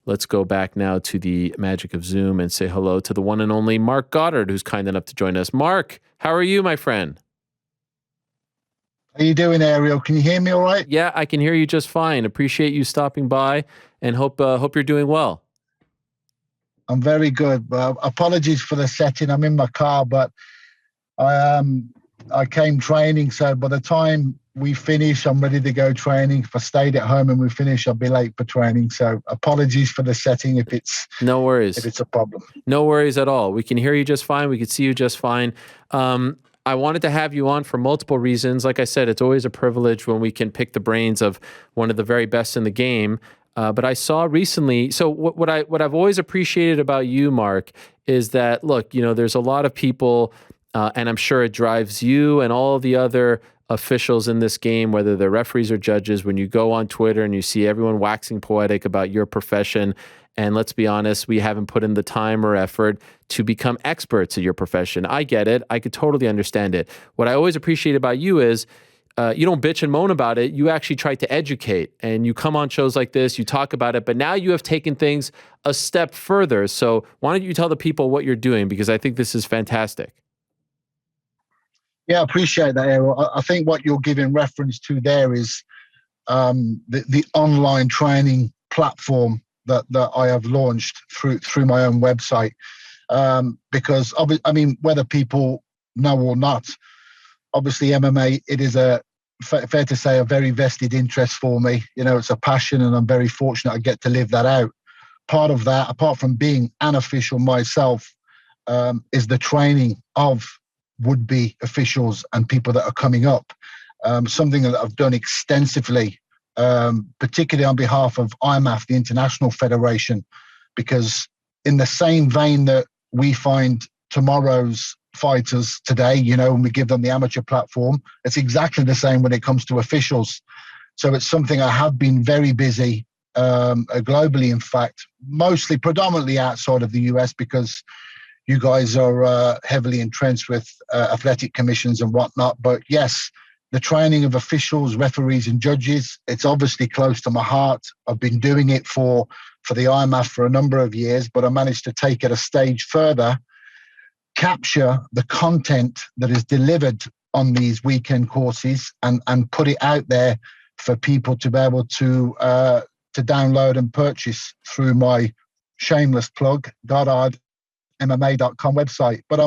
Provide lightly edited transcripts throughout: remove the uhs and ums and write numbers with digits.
let's go back now to the magic of Zoom and say hello to the one and only Marc Goddard, who's kind enough to join us. Marc, how are you, my friend? How you doing, Ariel? Can you hear me all right? Yeah, I can hear you just fine. Appreciate you stopping by and hope you're doing well. I'm very good. Apologies for the setting. I'm in my car, but I came training, so by the time we finish, I'm ready to go training. If I stayed at home and we finish, I'll be late for training. So apologies for the setting if it's no worries. If it's a problem. No worries at all. We can hear you just fine. We can see you just fine. I wanted to have you on for multiple reasons. Like I said, it's always a privilege when we can pick the brains of one of the very best in the game. But I saw recently, so what I've always appreciated about you, Marc, is that, look, there's a lot of people, and I'm sure it drives you and all the other officials in this game, whether they're referees or judges, when you go on Twitter and you see everyone waxing poetic about your profession. And let's be honest, we haven't put in the time or effort to become experts at your profession. I get it. I could totally understand it. What I always appreciate about you is you don't bitch and moan about it. You actually try to educate, and you come on shows like this, you talk about it, but now you have taken things a step further. So why don't you tell the people what you're doing? Because I think this is fantastic. Yeah, I appreciate that, Ariel. I think what you're giving reference to there is the online training platform that I have launched through my own website. Because, whether people know or not, obviously MMA, it is fair to say, a very vested interest for me. It's a passion, and I'm very fortunate I get to live that out. Part of that, apart from being an official myself, is the training of would-be officials and people that are coming up. Something that I've done extensively, particularly on behalf of IMAF, the International Federation, because in the same vein that we find tomorrow's fighters today, when we give them the amateur platform, it's exactly the same when it comes to officials. So it's something I have been very busy globally, in fact, predominantly outside of the US, because you guys are heavily entrenched with athletic commissions and whatnot. But yes, the training of officials, referees, and judges, it's obviously close to my heart. I've been doing it for the IMAF for a number of years, but I managed to take it a stage further, capture the content that is delivered on these weekend courses and put it out there for people to be able to download and purchase through my shameless plug, GoddardMMA.com website. But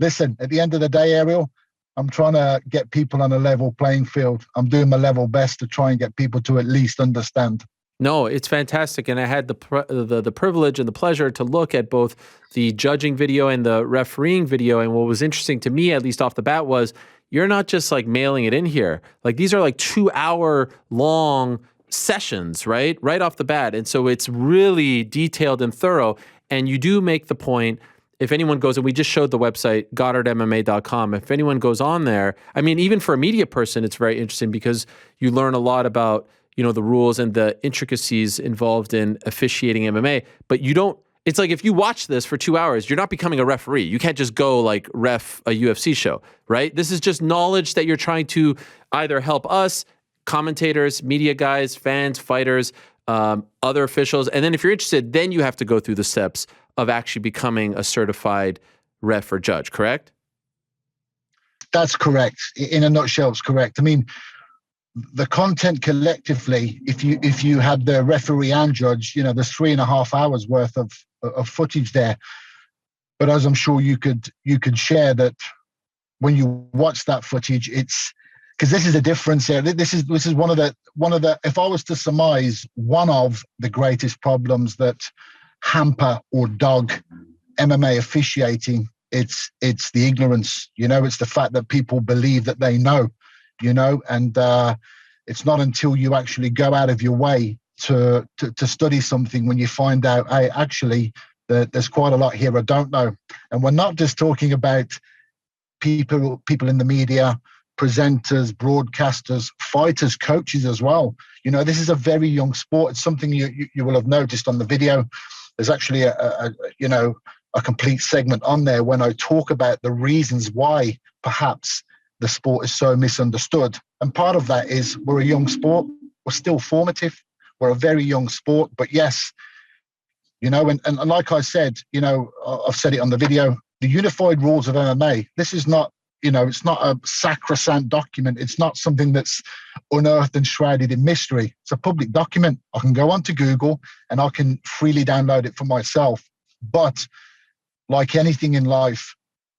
listen, at the end of the day, Ariel, I'm trying to get people on a level playing field. I'm doing my level best to try and get people to at least understand. No, it's fantastic. And I had the privilege and the pleasure to look at both the judging video and the refereeing video. And what was interesting to me, at least off the bat, was you're not just like mailing it in here. Like, these are like 2-hour long sessions, right off the bat. And so it's really detailed and thorough. And you do make the point, if anyone goes, and we just showed the website, GoddardMMA.com, if anyone goes on there, I mean, even for a media person, it's very interesting because you learn a lot about, the rules and the intricacies involved in officiating MMA, but it's like, if you watch this for 2 hours, you're not becoming a referee. You can't just go like ref a UFC show, right? This is just knowledge that you're trying to either help us, commentators, media guys, fans, fighters, other officials. And then if you're interested, then you have to go through the steps of actually becoming a certified ref or judge, correct? That's correct. In a nutshell, it's correct. I mean, the content collectively, if you had the referee and judge, there's 3.5 hours worth of footage there. But as I'm sure you could share that when you watch that footage, it's because this is a difference here. This is one of the if I was to surmise one of the greatest problems that hamper or dog MMA officiating, it's the ignorance. It's the fact that people believe that they know. And it's not until you actually go out of your way to study something when you find out, hey, actually, there's quite a lot here I don't know. And we're not just talking about people in the media, presenters, broadcasters, fighters, coaches as well. This is a very young sport. It's something you will have noticed on the video. There's actually a complete segment on there when I talk about the reasons why perhaps the sport is so misunderstood. And part of that is we're a young sport. We're still formative. We're a very young sport. But yes, And like I said, I've said it on the video, the unified rules of MMA, this is not, it's not a sacrosanct document. It's not something that's unearthed and shrouded in mystery. It's a public document. I can go onto Google and I can freely download it for myself. But like anything in life,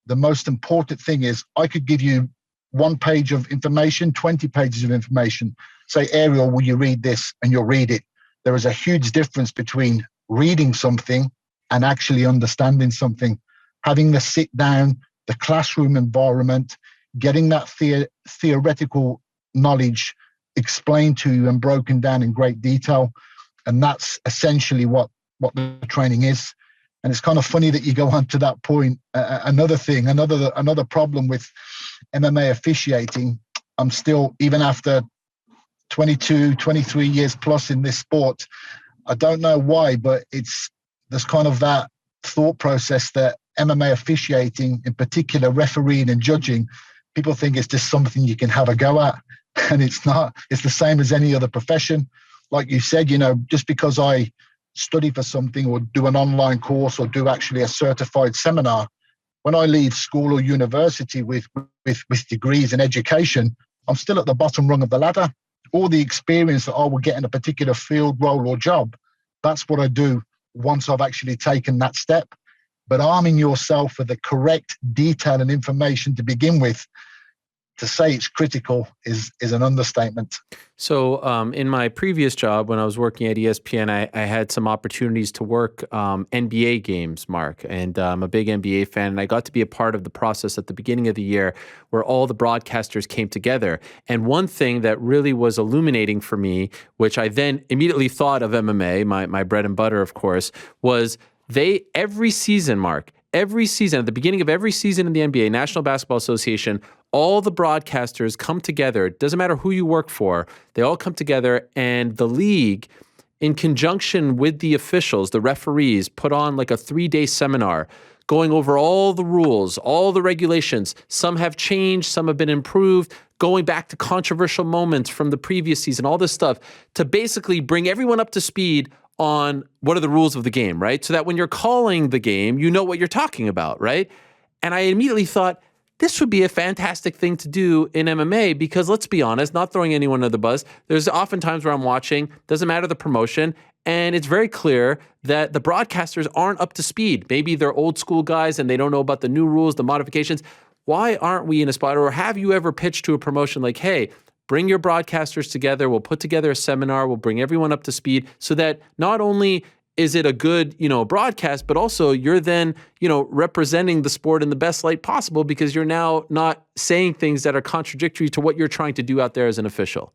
the most important thing is I could give you 1 page of information, 20 pages of information. Say, Ariel, will you read this? And you'll read it. There is a huge difference between reading something and actually understanding something. Having the sit down, the classroom environment, getting that theoretical knowledge explained to you and broken down in great detail. And that's essentially what the training is. And it's kind of funny that you go on to that point. Another problem with MMA officiating, I'm still, even after 22, 23 years plus in this sport, I don't know why, but there's kind of that thought process that MMA officiating, in particular refereeing and judging, people think it's just something you can have a go at. And it's not. It's the same as any other profession. Like you said, just because I study for something or do an online course or do actually a certified seminar, when I leave school or university with degrees in education, I'm still at the bottom rung of the ladder. All the experience that I will get in a particular field, role or job, that's what I do once I've actually taken that step. But arming yourself with the correct detail and information to begin with, to say it's critical is an understatement. So in my previous job, when I was working at ESPN, I had some opportunities to work NBA games, Mark, and I'm a big NBA fan, and I got to be a part of the process at the beginning of the year where all the broadcasters came together. And one thing that really was illuminating for me, which I then immediately thought of MMA, my bread and butter, of course, was every season, Mark, every season, at the beginning of every season in the NBA, National Basketball Association, all the broadcasters come together. It doesn't matter who you work for. They all come together, and the league, in conjunction with the officials, the referees, put on like a 3-day seminar going over all the rules, all the regulations. Some have changed, some have been improved, going back to controversial moments from the previous season, all this stuff, to basically bring everyone up to speed on what are the rules of the game, right? So that when you're calling the game, you know what you're talking about, right? And I immediately thought, this would be a fantastic thing to do in MMA because, let's be honest, not throwing anyone under the bus, there's often times where I'm watching, doesn't matter the promotion, and it's very clear that the broadcasters aren't up to speed. Maybe they're old school guys and they don't know about the new rules, the modifications. Why aren't we in a spot, or have you ever pitched to a promotion like, hey, bring your broadcasters together, we'll put together a seminar, we'll bring everyone up to speed so that not only is it a good, broadcast, but also you're then, representing the sport in the best light possible because you're now not saying things that are contradictory to what you're trying to do out there as an official.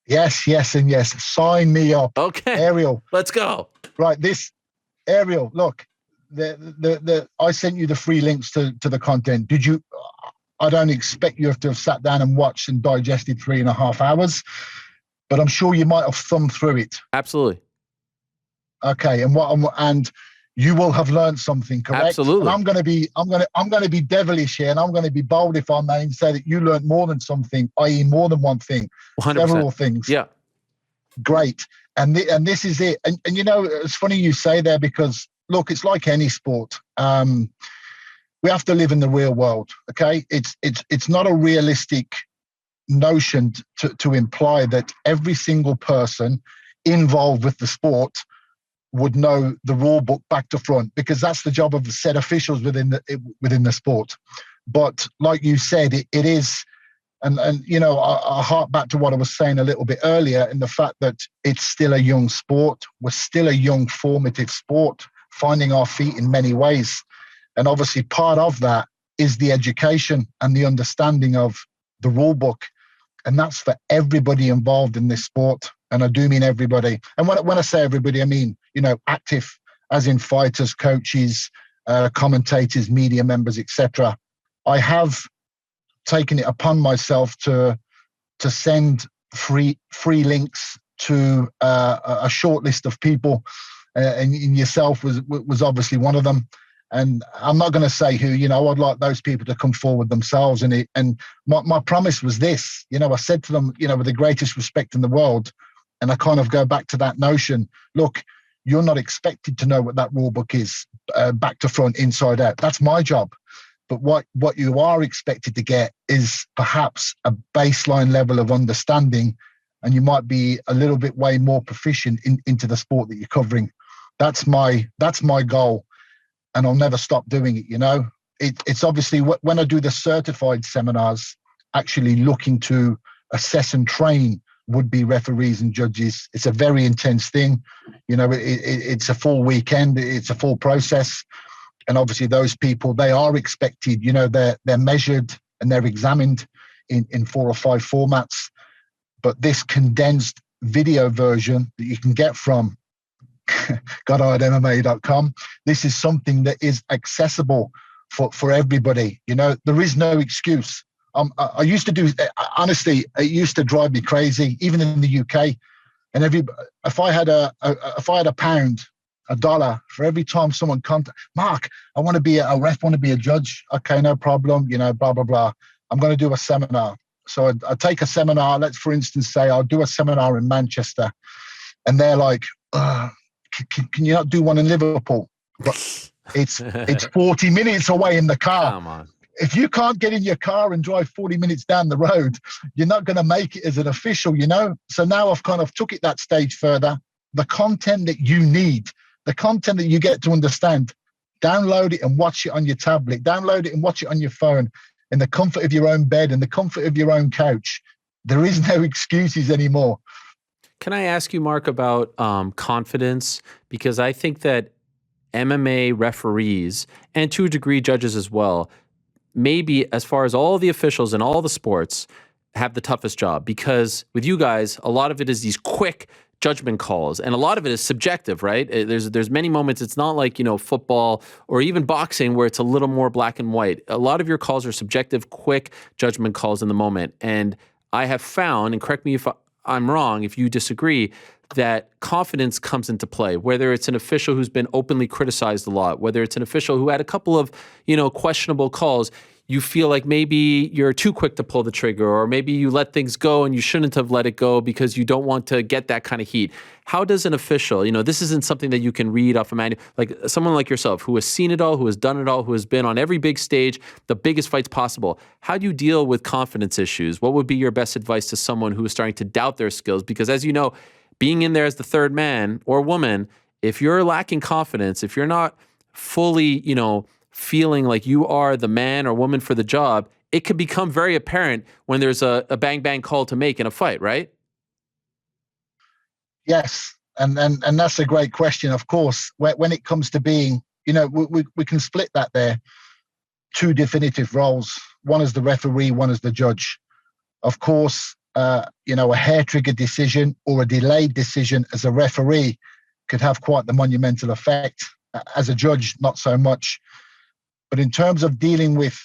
Yes, and yes. Sign me up. Okay. Ariel. Let's go. Right. Ariel, look, I sent you the free links to the content. Did you? I don't expect you to have sat down and watched and digested 3.5 hours, but I'm sure you might have thumbed through it. Absolutely. Okay, and you will have learned something, correct? Absolutely. And I'm going to be devilish here, and I'm going to be bold if I may, and say that you learned more than something, i.e., more than one thing, 100%. Several things. Yeah. Great, and this is it. And it's funny you say there because look, it's like any sport. We have to live in the real world. Okay, it's not a realistic notion to imply that every single person involved with the sport would know the rule book back to front, because that's the job of the said officials within the sport. But like you said, it is, and I hark back to what I was saying a little bit earlier in the fact that it's still a young sport. We're still a young formative sport, finding our feet in many ways. And obviously part of that is the education and the understanding of the rule book. And that's for everybody involved in this sport. And I do mean everybody. And when I say everybody, I mean, active, as in fighters, coaches, commentators, media members, etc. I have taken it upon myself to send free links to a short list of people, and yourself was obviously one of them. And I'm not going to say who, I'd like those people to come forward themselves. And my promise was this, I said to them, with the greatest respect in the world, and I kind of go back to that notion, look, You're not expected to know what that rule book is, back to front, inside out. That's my job. But what you are expected to get is perhaps a baseline level of understanding, and you might be a little bit way more proficient into the sport that you're covering. That's my goal, and I'll never stop doing it. It's obviously when I do the certified seminars, actually looking to assess and train would-be referees and judges. It's a very intense thing. It's a full weekend. It's a full process. And obviously those people, they are expected, they're measured and they're examined in 4 or 5 formats. But this condensed video version that you can get from GoddardMMA.com, this is something that is accessible for everybody. There is no excuse. I used to do, honestly, it used to drive me crazy, even in the UK. And if I had a pound, $1 for every time someone Mark, I want to be a ref, want to be a judge. Okay, no problem. Blah blah blah. I'm going to do a seminar. So I take a seminar. Let's, for instance, say I'll do a seminar in Manchester, and they're like, "Can you not do one in Liverpool?" But it's 40 minutes away in the car. Come on. If you can't get in your car and drive 40 minutes down the road, you're not going to make it as an official, So now I've kind of took it that stage further. The content that you need, the content that you get to understand, download it and watch it on your tablet, download it and watch it on your phone, in the comfort of your own bed, in the comfort of your own couch. There is no excuses anymore. Can I ask you, Mark, about confidence? Because I think that MMA referees, and to a degree judges as well, maybe as far as all the officials in all the sports, have the toughest job, because with you guys, a lot of it is these quick judgment calls, and a lot of it is subjective, right? There's many moments. It's not like, football or even boxing where it's a little more black and white. A lot of your calls are subjective, quick judgment calls in the moment. And I have found, and correct me if I'm wrong, if you disagree, that confidence comes into play, whether it's an official who's been openly criticized a lot, whether it's an official who had a couple of, questionable calls. You feel like maybe you're too quick to pull the trigger, or maybe you let things go and you shouldn't have let it go because you don't want to get that kind of heat. How does an official, this isn't something that you can read off a manual, like someone like yourself who has seen it all, who has done it all, who has been on every big stage, the biggest fights possible. How do you deal with confidence issues? What would be your best advice to someone who is starting to doubt their skills? Because as you know, being in there as the third man or woman, if you're lacking confidence, if you're not fully, feeling like you are the man or woman for the job, it could become very apparent when there's a bang bang call to make in a fight, right? Yes, and that's a great question. Of course, when it comes to being, we can split that there. 2 definitive roles. One is the referee, one is the judge. Of course, a hair trigger decision or a delayed decision as a referee could have quite the monumental effect. As a judge, not so much. But in terms of dealing with,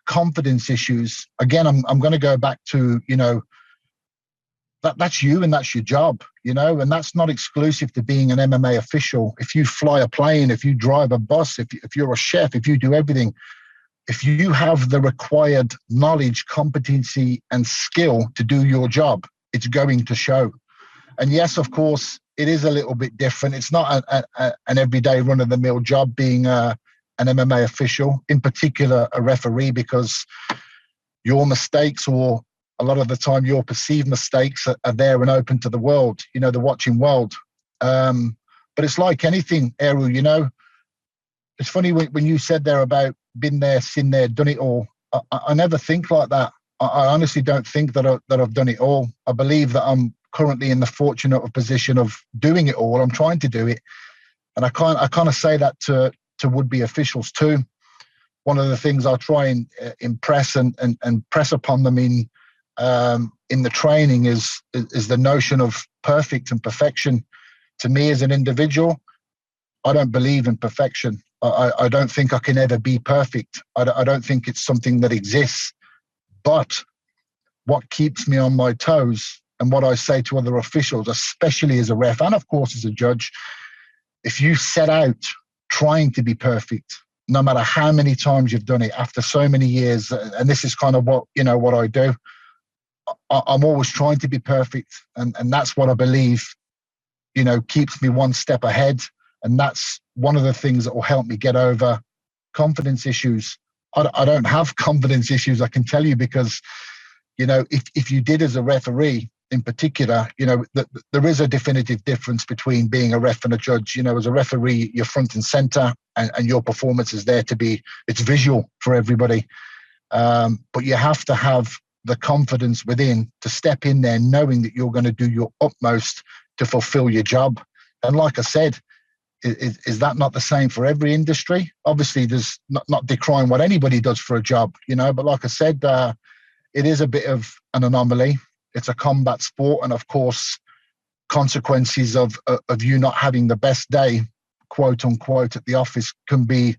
confidence issues, again, I'm going to go back to, that's you and that's your job, and that's not exclusive to being an MMA official. If you fly a plane, if you drive a bus, if you're a chef, if you do everything, if you have the required knowledge, competency, and skill to do your job, it's going to show. And yes, of course, it is a little bit different. It's not an everyday run-of-the-mill job being an MMA official, in particular a referee, because your mistakes, or a lot of the time your perceived mistakes, are there and open to the world, the watching world. But it's like anything, Ariel, it's funny when you said there about been there, seen there, done it all. I never think like that. I honestly don't think that I've done it all. I believe that I'm currently in the fortunate position of doing it all. I'm trying to do it. And I kind of say that to would-be officials too. One of the things I try and impress and press upon them in the training is the notion of perfect and perfection. To me as an individual, I don't believe in perfection. I don't think I can ever be perfect. I don't think it's something that exists. But what keeps me on my toes, and what I say to other officials, especially as a ref and of course as a judge, if you set out trying to be perfect, no matter how many times you've done it after so many years, and this is kind of what I do, I'm always trying to be perfect, and that's what I believe keeps me one step ahead. And that's one of the things that will help me get over confidence issues. I don't have confidence issues, I can tell you, because, if you did as a referee in particular, there is a definitive difference between being a ref and a judge. As a referee, you're front and center, and your performance is there it's visual for everybody. But you have to have the confidence within to step in there knowing that you're going to do your utmost to fulfill your job. And like I said, is that not the same for every industry? Obviously, there's not decrying what anybody does for a job, but like I said, it is a bit of an anomaly. It's a combat sport, and of course, consequences of you not having the best day, quote unquote, at the office could be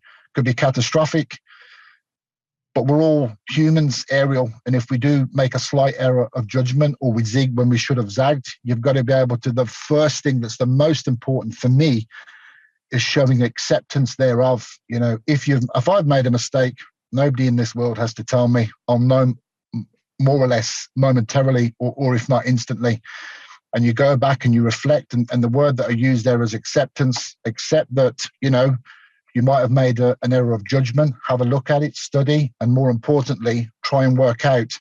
catastrophic. But we're all humans, Ariel, and if we do make a slight error of judgment or we zig when we should have zagged, you've got to be able to. The first thing that's the most important for me is showing acceptance thereof. If I've made a mistake, nobody in this world has to tell me. I'll know more or less momentarily, or if not instantly. And you go back and you reflect, and the word that I use there is acceptance. Accept that, you might have made an error of judgment. Have a look at it, study, and more importantly, try and work out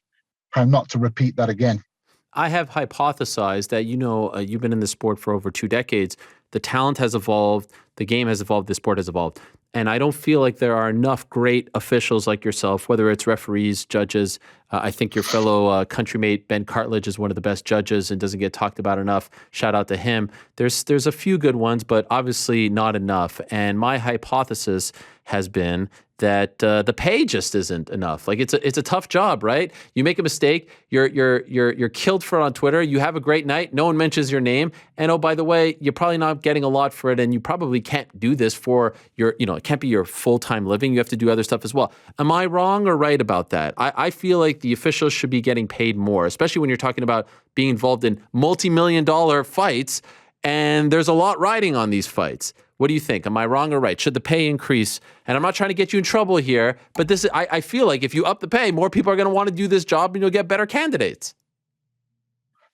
how not to repeat that again. I have hypothesized that, you've been in this sport for over 2 decades. The talent has evolved, the game has evolved, the sport has evolved. And I don't feel like there are enough great officials like yourself, whether it's referees, judges. I think your fellow countrymate, Ben Cartledge, is one of the best judges and doesn't get talked about enough. Shout out to him. There's a few good ones, but obviously not enough. And my hypothesis has been that the pay just isn't enough. Like it's a tough job, right? You make a mistake, you're killed for it on Twitter. You have a great night, no one mentions your name, and oh, by the way, you're probably not getting a lot for it, and you probably can't do this for your, it can't be your full-time living. You have to do other stuff as well. Am I wrong or right about that? I feel like the officials should be getting paid more, especially when you're talking about being involved in multi-million-dollar fights, and there's a lot riding on these fights. What do you think? Am I wrong or right? Should the pay increase? And I'm not trying to get you in trouble here, but I feel like if you up the pay, more people are going to want to do this job and you'll get better candidates.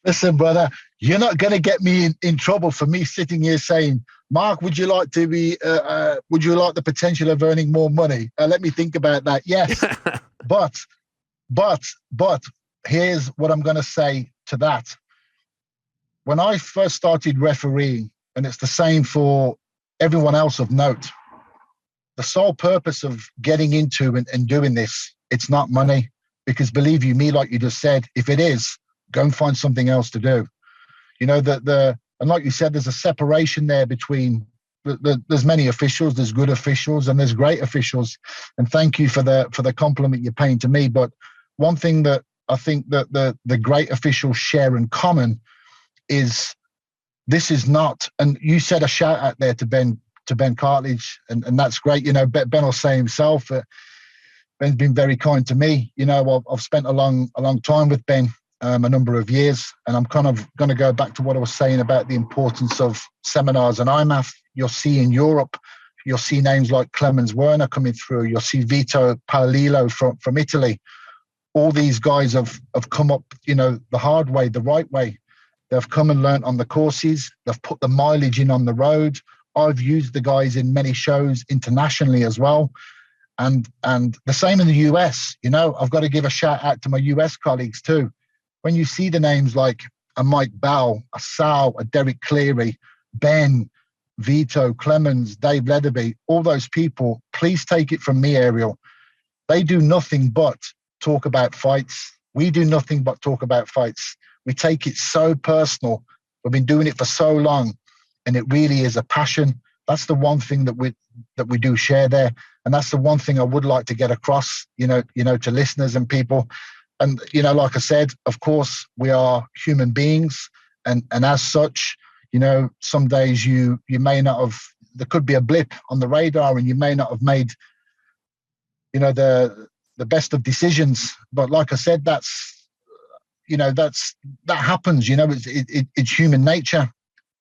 Listen, brother, you're not going to get me in trouble for me sitting here saying, Mark, would you like the potential of earning more money? Let me think about that. Yes, but here's what I'm going to say to that. When I first started refereeing, and it's the same for everyone else of note, the sole purpose of getting into and doing this, it's not money. Because believe you me, like you just said, if it is, go and find something else to do. And like you said, there's a separation there between there's many officials, there's good officials, and there's great officials. And thank you for the compliment you're paying to me. But one thing that I think that the great officials share in common is this is not, and you said a shout out there to Ben Cartledge, and that's great. Ben will say himself, Ben's been very kind to me. I've spent a long time with Ben, a number of years, and I'm kind of going to go back to what I was saying about the importance of seminars and IMAF. You'll see in Europe, you'll see names like Clemens Werner coming through. You'll see Vito Palillo from Italy. All these guys have come up, the hard way, the right way. They've come and learnt on the courses. They've put the mileage in on the road. I've used the guys in many shows internationally as well. And the same in the US, I've got to give a shout out to my US colleagues too. When you see the names like a Mike Bell, a Sal, a Derek Cleary, Ben, Vito, Clemens, Dave Leatherby, all those people, please take it from me, Ariel. They do nothing but talk about fights. We do nothing but talk about fights. We take it so personal. We've been doing it for so long, and it really is a passion. That's the one thing that we do share there, and that's the one thing I would like to get across, to listeners and people. And like I said, of course, we are human beings, and as such, some days you may not have. There could be a blip on the radar, and you may not have made, the best of decisions. But like I said, that happens. It's human nature.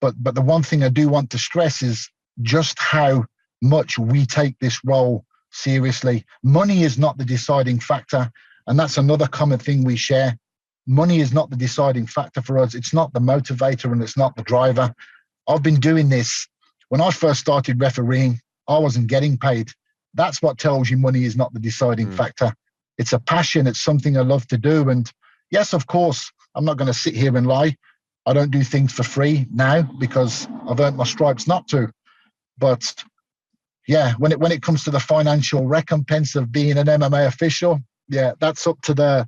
But the one thing I do want to stress is just how much we take this role seriously. Money is not the deciding factor, and that's another common thing we share. Money is not the deciding factor for us. It's not the motivator, and it's not the driver. I've been doing this. When I first started refereeing, I wasn't getting paid. That's what tells you money is not the deciding factor. It's a passion. It's something I love to do. And yes, of course, I'm not going to sit here and lie. I don't do things for free now because I've earned my stripes not to. But yeah, when it comes to the financial recompense of being an MMA official, yeah, that's up to the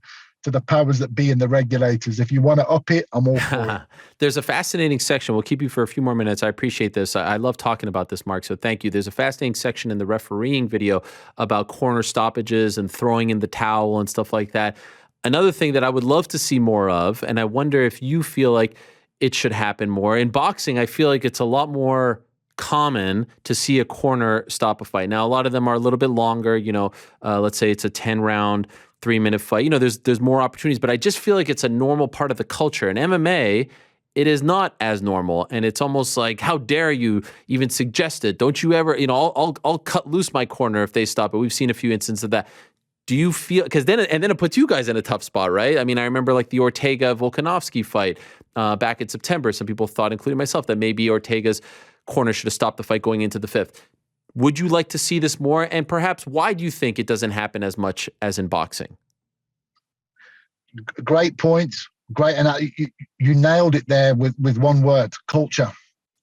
powers that be and the regulators. If you want to up it, I'm all for it. There's a fascinating section. We'll keep you for a few more minutes. I appreciate this. I love talking about this, Marc, so thank you. There's a fascinating section in the refereeing video about corner stoppages and throwing in the towel and stuff like that. Another thing that I would love to see more of, and I wonder if you feel like it should happen more. In boxing, I feel like it's a lot more common to see a corner stop a fight. Now, a lot of them are a little bit longer, let's say it's a 10-round, 3-minute fight. There's more opportunities, but I just feel like it's a normal part of the culture. In MMA, it is not as normal, and it's almost like, how dare you even suggest it? Don't you ever, I'll cut loose my corner if they stop it. We've seen a few instances of that. Do you feel, because then it puts you guys in a tough spot, right? I mean, I remember like the Ortega-Volkanovski fight back in September. Some people thought, including myself, that maybe Ortega's corner should have stopped the fight going into the 5th. Would you like to see this more? And perhaps why do you think it doesn't happen as much as in boxing? Great point. Great. And you nailed it there with one word: culture.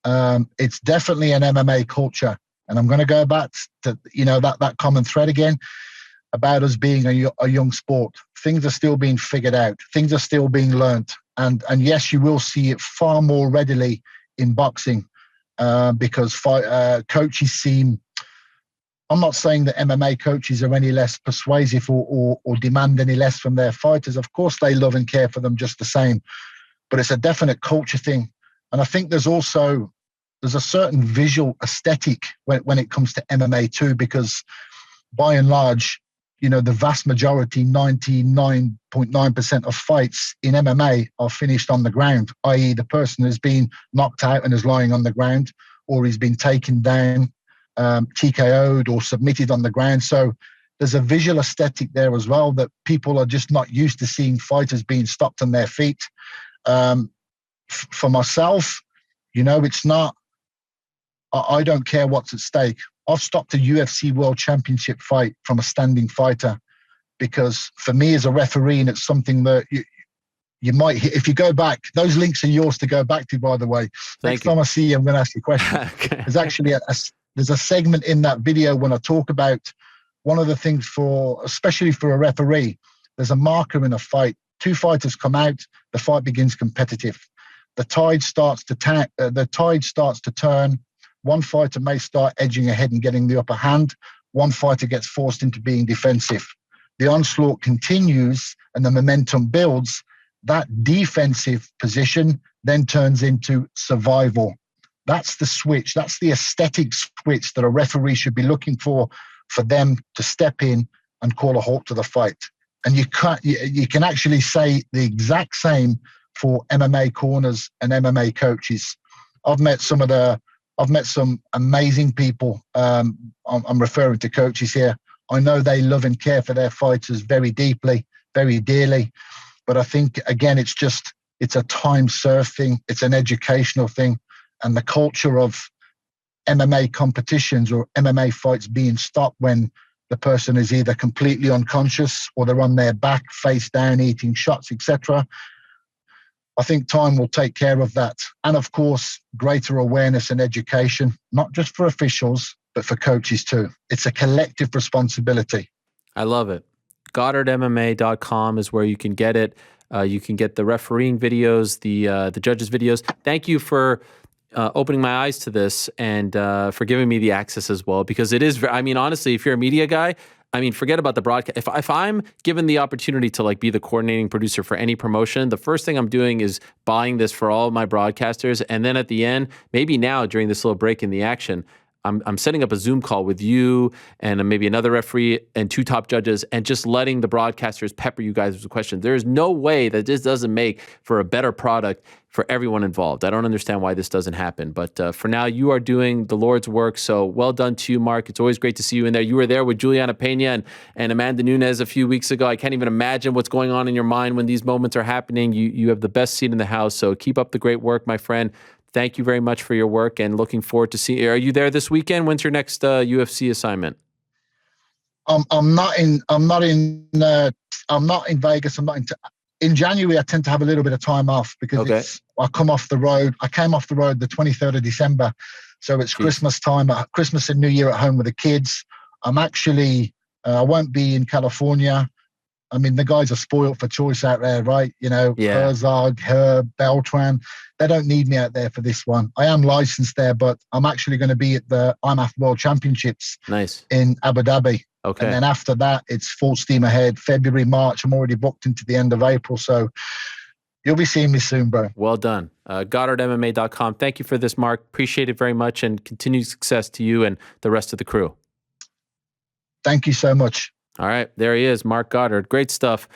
It's definitely an MMA culture. And I'm going to go back to, that common thread again about us being a young sport. Things are still being figured out. Things are still being learned. And yes, you will see it far more readily in boxing because coaches seem, I'm not saying that MMA coaches are any less persuasive or demand any less from their fighters. Of course, they love and care for them just the same. But it's a definite culture thing. And I think there's a certain visual aesthetic when it comes to MMA too, because by and large, the vast majority, 99.9% of fights in MMA are finished on the ground, i.e. the person has been knocked out and is lying on the ground, or he's been taken down, TKO'd or submitted on the ground. So there's a visual aesthetic there as well that people are just not used to seeing fighters being stopped on their feet. For myself, it's not, I don't care what's at stake. I've stopped a UFC World Championship fight from a standing fighter because for me as a referee, and it's something that you might, if you go back, those links are yours to go back to, by the way. Next time I see you, I'm going to ask you a question. Okay. There's actually there's a segment in that video when I talk about one of the things especially for a referee, there's a marker in a fight. Two fighters come out, the fight begins competitive. The tide starts to turn. One fighter may start edging ahead and getting the upper hand. One fighter gets forced into being defensive. The onslaught continues and the momentum builds. That defensive position then turns into survival. That's the switch. That's the aesthetic switch that a referee should be looking for them to step in and call a halt to the fight. And you can actually say the exact same for MMA corners and MMA coaches. I've met some amazing people. I'm referring to coaches here. I know they love and care for their fighters very deeply, very dearly. But I think, again, it's a time served thing. It's an educational thing. And the culture of MMA competitions or MMA fights being stopped when the person is either completely unconscious or they're on their back, face down, eating shots, etc. I think time will take care of that. And of course, greater awareness and education, not just for officials, but for coaches too. It's a collective responsibility. I love it. GoddardMMA.com is where you can get it. You can get the refereeing videos, the judges' videos. Thank you for opening my eyes to this and for giving me the access as well, because it is, honestly, if you're a media guy, forget about the broadcast. If I'm given the opportunity to be the coordinating producer for any promotion, the first thing I'm doing is buying this for all of my broadcasters. And then at the end, maybe now during this little break in the action, I'm setting up a Zoom call with you and maybe another referee and 2 top judges and just letting the broadcasters pepper you guys with questions. There is no way that this doesn't make for a better product for everyone involved. I don't understand why this doesn't happen. But for now, you are doing the Lord's work. So well done to you, Marc. It's always great to see you in there. You were there with Juliana Pena and Amanda Nunes a few weeks ago. I can't even imagine what's going on in your mind when these moments are happening. You have the best seat in the house. So keep up the great work, my friend. Thank you very much for your work, and looking forward to see. Are you there this weekend? When's your next UFC assignment? I'm not in Vegas. In January. I tend to have a little bit of time off because I come off the road. I came off the road the 23rd of December, so it's Christmas time. Christmas and New Year at home with the kids. I'm actually I won't be in California. I mean, the guys are spoiled for choice out there, right? Herzog, Herb, Beltran. They don't need me out there for this one. I am licensed there, but I'm actually going to be at the IMAF World Championships in Abu Dhabi. Okay. And then after that, it's full steam ahead. February, March, I'm already booked into the end of April. So you'll be seeing me soon, bro. Well done. GoddardMMA.com. Thank you for this, Marc. Appreciate it very much, and continued success to you and the rest of the crew. Thank you so much. All right. There he is, Marc Goddard. Great stuff.